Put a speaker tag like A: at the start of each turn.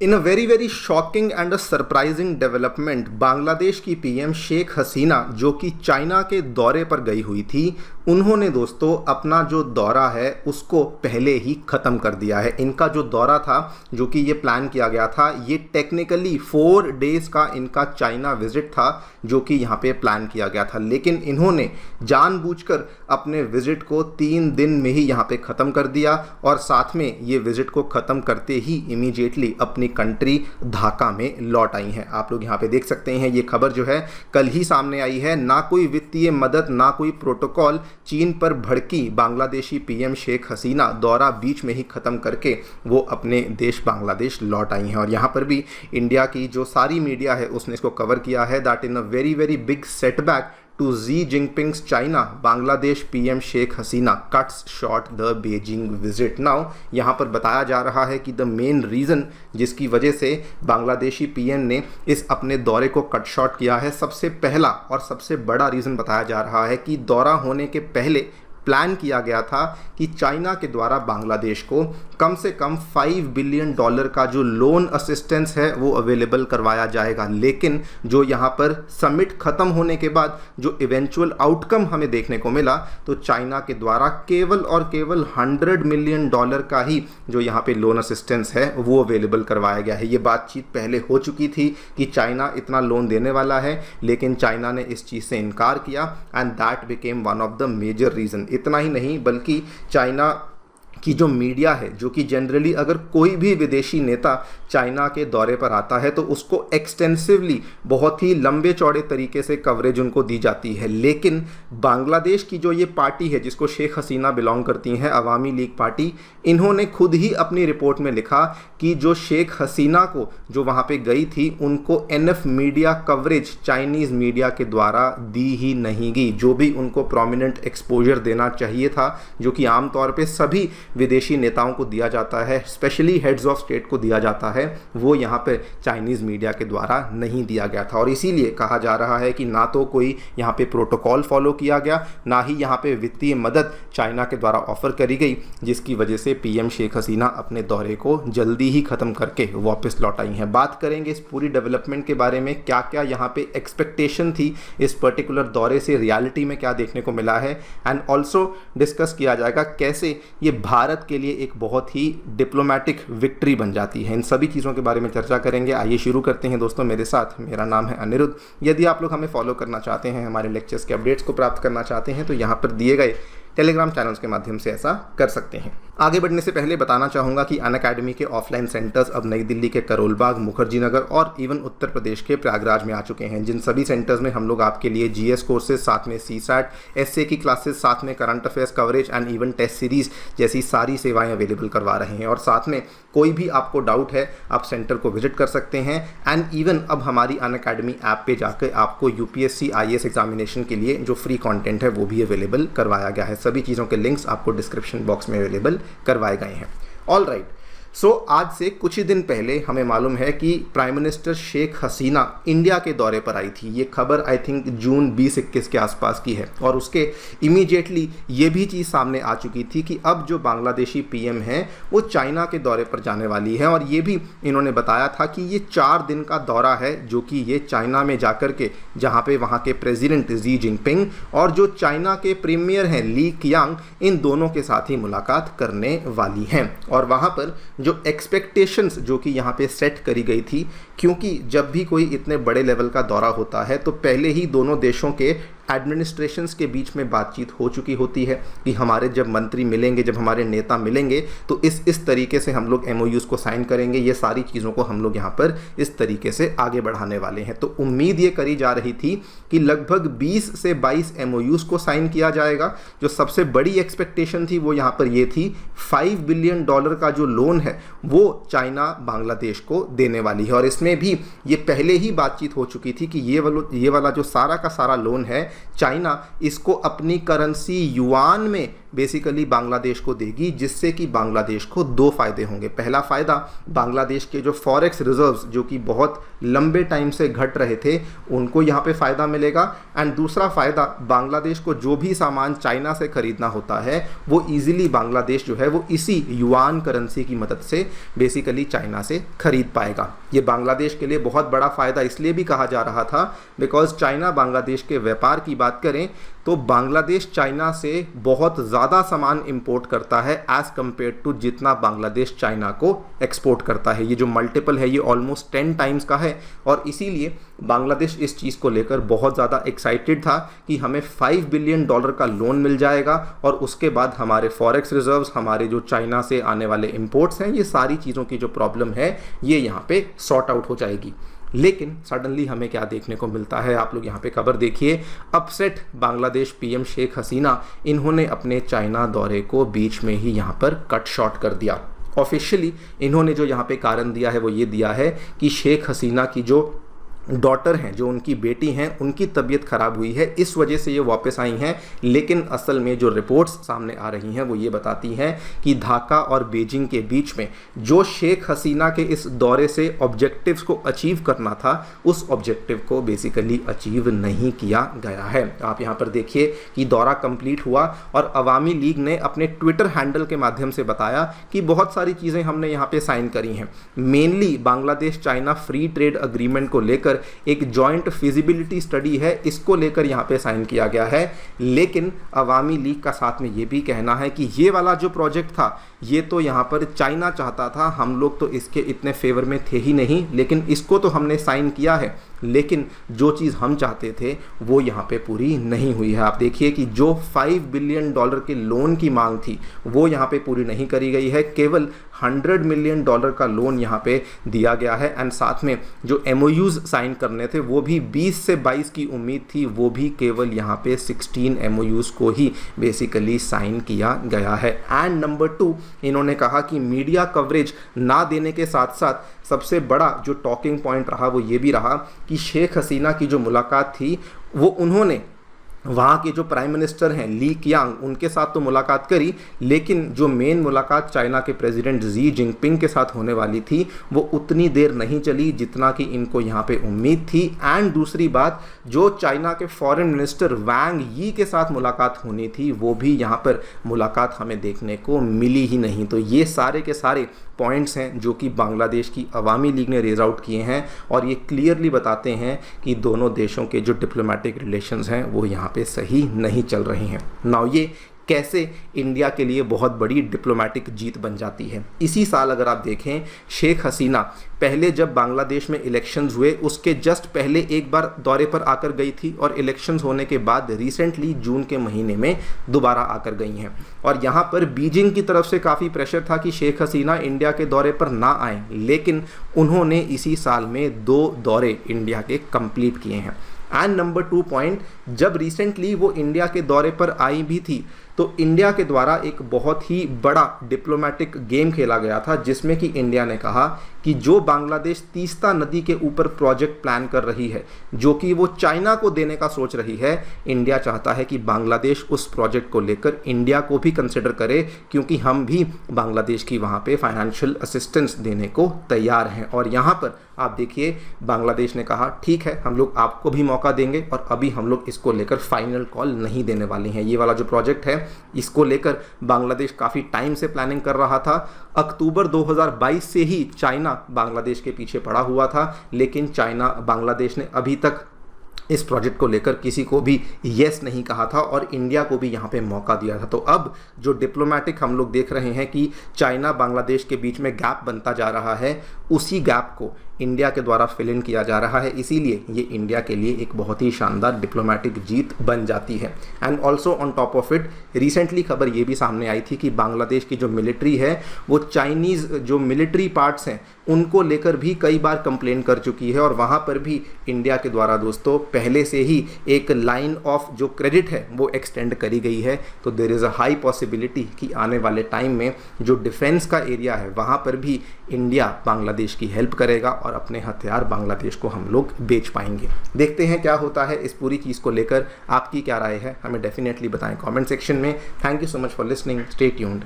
A: In a very shocking and a surprising development, Bangladesh की PM Sheikh हसीना जो कि चाइना के दौरे पर गई हुई थी, उन्होंने दोस्तों अपना जो दौरा है उसको पहले ही ख़त्म कर दिया है। इनका जो दौरा था, जो कि ये प्लान किया गया था, ये टेक्निकली 4 डेज़ का इनका चाइना विजिट था जो कि यहाँ पे प्लान किया गया था, लेकिन इन्होंने जानबूझकर अपने विजिट को 3 दिन में ही यहाँ पे ख़त्म कर दिया और साथ में ये विजिट को ख़त्म करते ही इमीडिएटली अपनी कंट्री ढाका में लौट आई हैं। आप लोग यहाँ पे देख सकते हैं, ये खबर जो है कल ही सामने आई है। ना कोई वित्तीय मदद, ना कोई प्रोटोकॉल, चीन पर भड़की बांग्लादेशी पीएम शेख हसीना दौरा बीच में ही ख़त्म करके वो अपने देश बांग्लादेश लौट आई हैं। और यहाँ पर भी इंडिया की जो सारी मीडिया है उसने इसको कवर किया है that in a very big setback to Xi Jinping's China, Bangladesh PM Sheikh Hasina cuts short the Beijing visit. Now यहाँ पर बताया जा रहा है कि द मेन रीज़न जिसकी वजह से बांग्लादेशी पीएम ने इस अपने दौरे को कट शॉर्ट किया है, सबसे पहला और सबसे बड़ा रीज़न बताया जा रहा है कि दौरा होने के पहले प्लान किया गया था कि चाइना के द्वारा बांग्लादेश को कम से कम $5 बिलियन का जो लोन असिस्टेंस है वो अवेलेबल करवाया जाएगा। लेकिन जो यहाँ पर समिट ख़त्म होने के बाद जो इवेंचुअल आउटकम हमें देखने को मिला, तो चाइना के द्वारा केवल और केवल $100 मिलियन का ही जो यहाँ पे लोन असिस्टेंस है वो अवेलेबल करवाया गया है। ये बातचीत पहले हो चुकी थी कि चाइना इतना लोन देने वाला है, लेकिन चाइना ने इस चीज़ से इनकार किया and that became one of the major reason. इतना ही नहीं बल्कि चाइना की जो मीडिया है, जो कि जनरली अगर कोई भी विदेशी नेता चाइना के दौरे पर आता है तो उसको एक्सटेंसिवली बहुत ही लंबे चौड़े तरीके से कवरेज उनको दी जाती है, लेकिन बांग्लादेश की जो ये पार्टी है जिसको शेख हसीना बिलोंग करती हैं, अवामी लीग पार्टी, इन्होंने खुद ही अपनी रिपोर्ट में लिखा कि जो शेख हसीना को जो वहाँ पे गई थी उनको NF media coverage Chinese media के द्वारा दी ही नहीं गई। जो भी उनको प्रोमिनेंट एक्सपोजर देना चाहिए था, जो कि आमतौर पे सभी विदेशी नेताओं को दिया जाता है, स्पेशली हेड्स ऑफ स्टेट को दिया जाता है, वो यहाँ पे चाइनीज़ मीडिया के द्वारा नहीं दिया गया था। और इसीलिए कहा जा रहा है कि ना तो कोई यहाँ पे प्रोटोकॉल फॉलो किया गया, ना ही यहाँ पे वित्तीय मदद चाइना के द्वारा ऑफर करी गई, जिसकी वजह से पीएम शेख हसीना अपने दौरे को जल्दी ही ख़त्म करके वापस लौट आई हैं। बात करेंगे इस पूरी डेवलपमेंट के बारे में, क्या क्या यहाँ पे एक्सपेक्टेशन थी इस पर्टिकुलर दौरे से, रियलिटी में क्या देखने को मिला है, एंड ऑल्सो डिस्कस किया जाएगा कैसे ये भारत के लिए एक बहुत ही डिप्लोमेटिक विक्ट्री बन जाती है। इन सभी चीज़ों के बारे में चर्चा करेंगे। आइए शुरू करते हैं दोस्तों मेरे साथ। मेरा नाम है अनिरुद्ध। यदि आप लोग हमें फॉलो करना चाहते हैं, हमारे लेक्चर्स के अपडेट्स को प्राप्त करना चाहते हैं, तो यहाँ पर दिए गए टेलीग्राम चैनल्स के माध्यम से ऐसा कर सकते हैं। आगे बढ़ने से पहले बताना चाहूँगा कि अनअकैडमी के ऑफलाइन सेंटर्स अब नई दिल्ली के करोल बाग, मुखर्जी नगर और इवन उत्तर प्रदेश के प्रयागराज में आ चुके हैं, जिन सभी सेंटर्स में हम लोग आपके लिए जीएस कोर्सेज, साथ में सीसैट, एसए की क्लासेस, साथ में current affairs coverage and even test series जैसी सारी सेवाएं अवेलेबल करवा रहे हैं। और साथ में कोई भी आपको डाउट है आप सेंटर को विजिट कर सकते हैं। एंड इवन अब हमारी अनअकैडमी ऐप पे जाकर आपको यूपीएससी आईएएस एग्जामिनेशन के लिए जो फ्री कंटेंट है वो भी अवेलेबल करवाया गया है। सभी चीज़ों के लिंक्स आपको डिस्क्रिप्शन बॉक्स में अवेलेबल करवाए गए हैं। ऑल राइट, सो आज से कुछ ही दिन पहले हमें मालूम है कि prime minister Sheikh Hasina India के दौरे पर आई थी। ये खबर आई थिंक जून 20-21 के आसपास की है और उसके इमीडिएटली ये भी चीज़ सामने आ चुकी थी कि अब जो बांग्लादेशी पीएम हैं वो चाइना के दौरे पर जाने वाली है। और ये भी इन्होंने बताया था कि ये 4 दिन का दौरा है जो कि ये चाइना में जाकर के, जहाँ पे वहाँ के प्रेसिडेंट जी जिनपिंग और जो चाइना के प्रीमियर हैं ली कियांग, इन दोनों के साथ ही मुलाकात करने वाली हैं। और वहाँ पर जो एक्सपेक्टेशंस जो कि यहाँ पे सेट करी गई थी, क्योंकि जब भी कोई इतने बड़े लेवल का दौरा होता है तो पहले ही दोनों देशों के एडमिनिस्ट्रेशंस के बीच में बातचीत हो चुकी होती है कि हमारे जब मंत्री मिलेंगे, जब हमारे नेता मिलेंगे तो इस तरीके से हम लोग एमओयूज़ को साइन करेंगे। ये सारी चीज़ों को हम लोग यहाँ पर इस तरीके से आगे बढ़ाने वाले हैं। तो उम्मीद ये करी जा रही थी कि लगभग 20 से 22 एमओयूज़ को साइन किया जाएगा। जो सबसे बड़ी एक्सपेक्टेशन थी वो यहाँ पर ये थी, $5 बिलियन का जो लोन है वो चाइना बांग्लादेश को देने वाली है। और इसमें भी ये पहले ही बातचीत हो चुकी थी कि ये वाला जो सारा का सारा लोन है चाइना इसको अपनी करेंसी युआन में बेसिकली बांग्लादेश को देगी, जिससे कि बांग्लादेश को दो फायदे होंगे। पहला फ़ायदा, बांग्लादेश के जो फॉरेक्स रिजर्व्स जो कि बहुत लंबे टाइम से घट रहे थे उनको यहाँ पे फ़ायदा मिलेगा। एंड दूसरा फ़ायदा, बांग्लादेश को जो भी सामान चाइना से ख़रीदना होता है वो ईजिली बांग्लादेश जो है वो इसी युआन करेंसी की मदद से बेसिकली चाइना से ख़रीद पाएगा। ये बांग्लादेश के लिए बहुत बड़ा फ़ायदा इसलिए भी कहा जा रहा था बिकॉज चाइना बांग्लादेश के व्यापार की बात करें तो बांग्लादेश चाइना से बहुत ज़्यादा सामान इंपोर्ट करता है एज़ कम्पेयर टू जितना बांग्लादेश चाइना को एक्सपोर्ट करता है। ये जो मल्टीपल है ये ऑलमोस्ट 10 टाइम्स का है और इसीलिए बांग्लादेश इस चीज़ को लेकर बहुत ज़्यादा एक्साइटेड था कि हमें $5 बिलियन का लोन मिल जाएगा और उसके बाद हमारे फॉरेक्स रिजर्व्स, हमारे जो चाइना से आने वाले इंपोर्ट्स हैं, ये सारी चीज़ों की जो प्रॉब्लम है ये यहाँ पे सॉर्ट आउट हो जाएगी। लेकिन सडनली हमें क्या देखने को मिलता है, आप लोग यहाँ पे खबर देखिए। अपसेट बांग्लादेश पीएम शेख हसीना, इन्होंने अपने चाइना दौरे को बीच में ही यहाँ पर कट शॉर्ट कर दिया। ऑफिशियली इन्होंने जो यहाँ पे कारण दिया है वो ये दिया है कि शेख हसीना की जो डॉटर हैं, जो उनकी बेटी हैं, उनकी तबीयत ख़राब हुई है, इस वजह से ये वापस आई हैं। लेकिन असल में जो रिपोर्ट्स सामने आ रही हैं वो ये बताती हैं कि ढाका और बीजिंग के बीच में जो शेख हसीना के इस दौरे से ऑब्जेक्टिव्स को अचीव करना था उस ऑब्जेक्टिव को बेसिकली अचीव नहीं किया गया है। आप यहाँ पर देखिए कि दौरा कंप्लीट हुआ और अवामी लीग ने अपने ट्विटर हैंडल के माध्यम से बताया कि बहुत सारी चीज़ें हमने यहाँ पे साइन करी हैं। Mainly Bangladesh China free trade agreement को लेकर एक जॉइंट फिजिबिलिटी स्टडी है, इसको लेकर यहां पे साइन किया गया है। लेकिन अवामी लीग का साथ में ये भी कहना है कि ये वाला जो प्रोजेक्ट था ये तो यहां पर चाइना चाहता था, हम लोग तो इसके इतने फेवर में थे ही नहीं, लेकिन इसको तो हमने साइन किया है, लेकिन जो चीज़ हम चाहते थे वो यहाँ पे पूरी नहीं हुई है। आप देखिए कि जो $5 बिलियन के लोन की मांग थी वो यहाँ पे पूरी नहीं करी गई है, केवल $100 मिलियन का लोन यहाँ पे दिया गया है। एंड साथ में जो MOUs साइन करने थे वो भी 20 से 22 की उम्मीद थी, वो भी केवल यहाँ पे 16 MOUs को ही बेसिकली साइन किया गया है। एंड नंबर 2, इन्होंने कहा कि मीडिया कवरेज ना देने के साथ साथ सबसे बड़ा जो टॉकिंग पॉइंट रहा वो ये भी रहा कि शेख हसीना की जो मुलाकात थी वो उन्होंने वहाँ के जो प्राइम मिनिस्टर हैं ली कियांग, उनके साथ तो मुलाकात करी, लेकिन जो मेन मुलाकात चाइना के प्रेसिडेंट जी जिनपिंग के साथ होने वाली थी वो उतनी देर नहीं चली जितना कि इनको यहाँ पे उम्मीद थी। एंड दूसरी बात, जो चाइना के फॉरेन मिनिस्टर वांग यी के साथ मुलाकात होनी थी वो भी यहाँ पर मुलाकात हमें देखने को मिली ही नहीं। तो ये सारे के सारे पॉइंट्स हैं जो कि बांग्लादेश की अवामी लीग ने रेज आउट किए हैं और ये क्लियरली बताते हैं कि दोनों देशों के जो डिप्लोमेटिक रिलेशंस हैं वो यहाँ पे सही नहीं चल रहे हैं। नाउ ये कैसे इंडिया के लिए बहुत बड़ी डिप्लोमेटिक जीत बन जाती है। इसी साल अगर आप देखें, शेख हसीना पहले जब बांग्लादेश में इलेक्शंस हुए उसके जस्ट पहले एक बार दौरे पर आकर गई थी और इलेक्शंस होने के बाद रिसेंटली जून के महीने में दोबारा आकर गई हैं। और यहाँ पर बीजिंग की तरफ से काफ़ी प्रेशर था कि शेख हसीना इंडिया के दौरे पर ना आए, लेकिन उन्होंने इसी साल में 2 दौरे इंडिया के कंप्लीट किए हैं। एंड नंबर 2 पॉइंट, जब रिसेंटली वो इंडिया के दौरे पर आई भी थी तो इंडिया के द्वारा एक बहुत ही बड़ा डिप्लोमेटिक गेम खेला गया था जिसमें कि इंडिया ने कहा कि जो बांग्लादेश तीस्ता नदी के ऊपर प्रोजेक्ट प्लान कर रही है जो कि वो चाइना को देने का सोच रही है, इंडिया चाहता है कि बांग्लादेश उस प्रोजेक्ट को लेकर इंडिया को भी कंसिडर करे, क्योंकि हम भी बांग्लादेश की वहाँ पे फाइनेंशियल असिस्टेंस देने को तैयार हैं। और यहाँ पर आप देखिए बांग्लादेश ने कहा ठीक है, हम लोग आपको भी मौका देंगे और अभी हम लोग इसको लेकर फाइनल कॉल नहीं देने वाले हैं। ये वाला जो प्रोजेक्ट है इसको लेकर बांग्लादेश काफ़ी टाइम से प्लानिंग कर रहा था। अक्टूबर 2022 से ही चाइना बांग्लादेश के पीछे पड़ा हुआ था, लेकिन बांग्लादेश ने अभी तक इस प्रोजेक्ट को लेकर किसी को भी यस नहीं कहा था और इंडिया को भी यहाँ पे मौका दिया था। तो अब जो डिप्लोमेटिक हम लोग देख रहे हैं कि चाइना बांग्लादेश के बीच में गैप बनता जा रहा है, उसी गैप को इंडिया के द्वारा फिल इन किया जा रहा है। इसीलिए ये इंडिया के लिए एक बहुत ही शानदार डिप्लोमेटिक जीत बन जाती है। And also on top of it, recently खबर ये भी सामने आई थी कि बांग्लादेश की जो मिलिट्री है वो चाइनीज़ जो मिलिट्री पार्ट्स हैं उनको लेकर भी कई बार कंप्लेन कर चुकी है और वहाँ पर भी इंडिया के द्वारा दोस्तों पहले से ही एक लाइन ऑफ जो क्रेडिट है वो एक्सटेंड करी गई है। तो there is a high possibility कि आने वाले टाइम में जो डिफेंस का एरिया है वहाँ पर भी इंडिया बांग्लादेश की हेल्प करेगा और अपने हथियार बांग्लादेश को हम लोग बेच पाएंगे। देखते हैं क्या होता है इस पूरी चीज़ को लेकर, आपकी क्या राय है हमें डेफिनेटली बताएं कमेंट सेक्शन में। Thank you so much for listening, stay tuned.